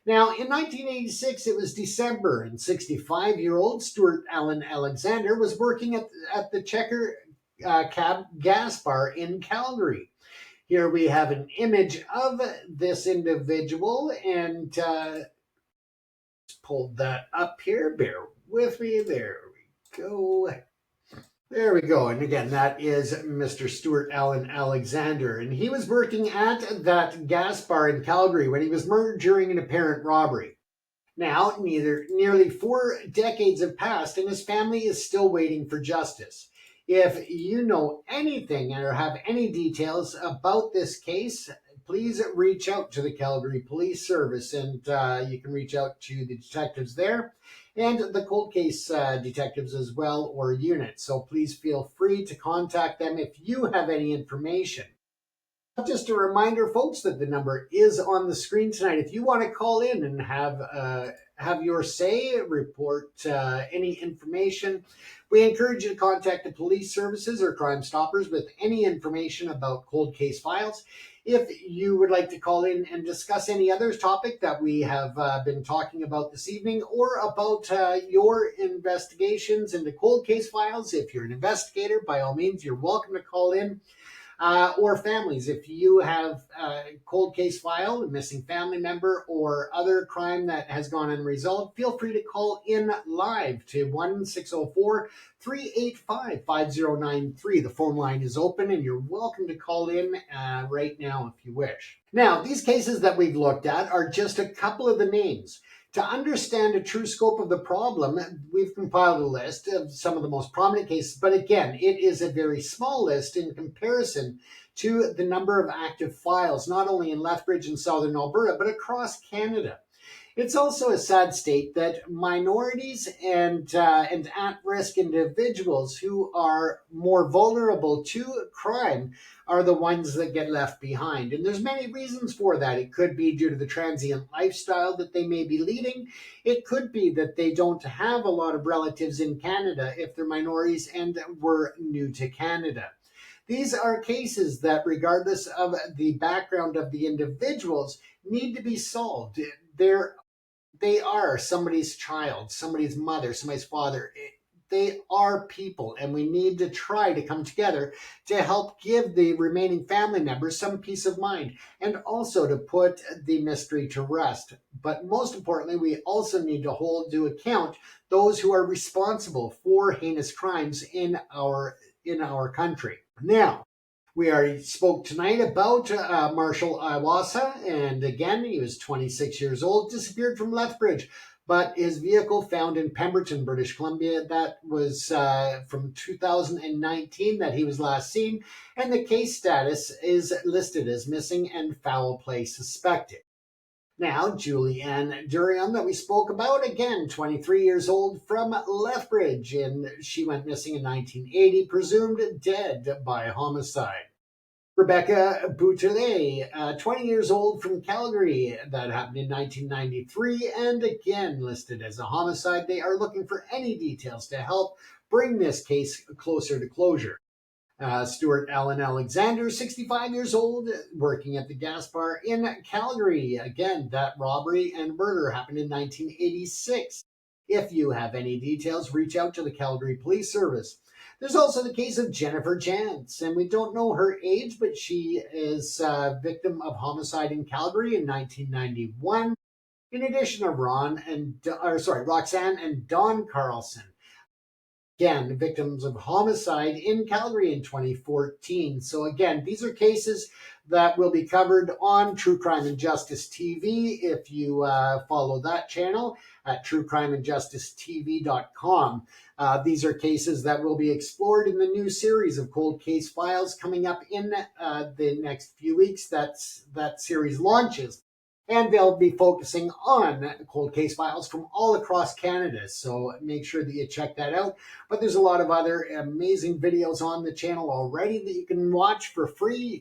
Now, in 1986, it was December, and 65-year-old Stuart Allen Alexander was working at the Checker Cab gas bar in Calgary. Here we have an image of this individual, and pulled that up here. Bear with me. There we go. There we go. And again, that is Mr. Stuart Allen Alexander. And he was working at that gas bar in Calgary when he was murdered during an apparent robbery. Now, nearly 4 decades have passed, and his family is still waiting for justice. If you know anything or have any details about this case, please reach out to the Calgary Police Service, and you can reach out to the detectives there and the cold case detectives as well, or units. So please feel free to contact them if you have any information. Just a reminder, folks, that the number is on the screen tonight. If you want to call in and have your say, report any information, we encourage you to contact the police services or Crime Stoppers with any information about cold case files. If you would like to call in and discuss any other topic that we have been talking about this evening, or about your investigations into cold case files, if you're an investigator, by all means, you're welcome to call in. Or families, if you have a cold case file, a missing family member, or other crime that has gone unresolved, feel free to call in live to 1-604-385-5093. The phone line is open, and you're welcome to call in right now if you wish. Now, these cases that we've looked at are just a couple of the names. To understand the true scope of the problem, we've compiled a list of some of the most prominent cases, but again, it is a very small list in comparison to the number of active files, not only in Lethbridge and southern Alberta, but across Canada. It's also a sad state that minorities and at-risk individuals who are more vulnerable to crime are the ones that get left behind. And there's many reasons for that. It could be due to the transient lifestyle that they may be leading. It could be that they don't have a lot of relatives in Canada if they're minorities and were new to Canada. These are cases that, regardless of the background of the individuals, need to be solved. They are somebody's child, somebody's mother, somebody's father. They are people, and we need to try to come together to help give the remaining family members some peace of mind, and also to put the mystery to rest. But most importantly, we also need to hold to account those who are responsible for heinous crimes in our country. Now, we already spoke tonight about Marshall Iwasa, and again, he was 26 years old, disappeared from Lethbridge, but his vehicle found in Pemberton, British Columbia. That was from 2019 that he was last seen, and the case status is listed as missing and foul play suspected. Now, Julianne Durian that we spoke about, again, 23 years old from Lethbridge, and she went missing in 1980, presumed dead by homicide. Rebecca Boutelet, 20 years old from Calgary. That happened in 1993 and again listed as a homicide. They are looking for any details to help bring this case closer to closure. Stuart Allen Alexander, 65 years old, working at the gas bar in Calgary. Again, that robbery and murder happened in 1986. If you have any details, reach out to the Calgary Police Service. There's also the case of Jennifer Jantz, and we don't know her age, but she is a victim of homicide in Calgary in 1991, in addition to Roxanne and Don Carlson. Again, victims of homicide in Calgary in 2014. So again, these are cases that will be covered on True Crime and Justice TV if you follow that channel at truecrimeandjusticetv.com. These are cases that will be explored in the new series of Cold Case Files coming up in the next few weeks. That series launches. And they'll be focusing on cold case files from all across Canada. So make sure that you check that out. But there's a lot of other amazing videos on the channel already that you can watch for free.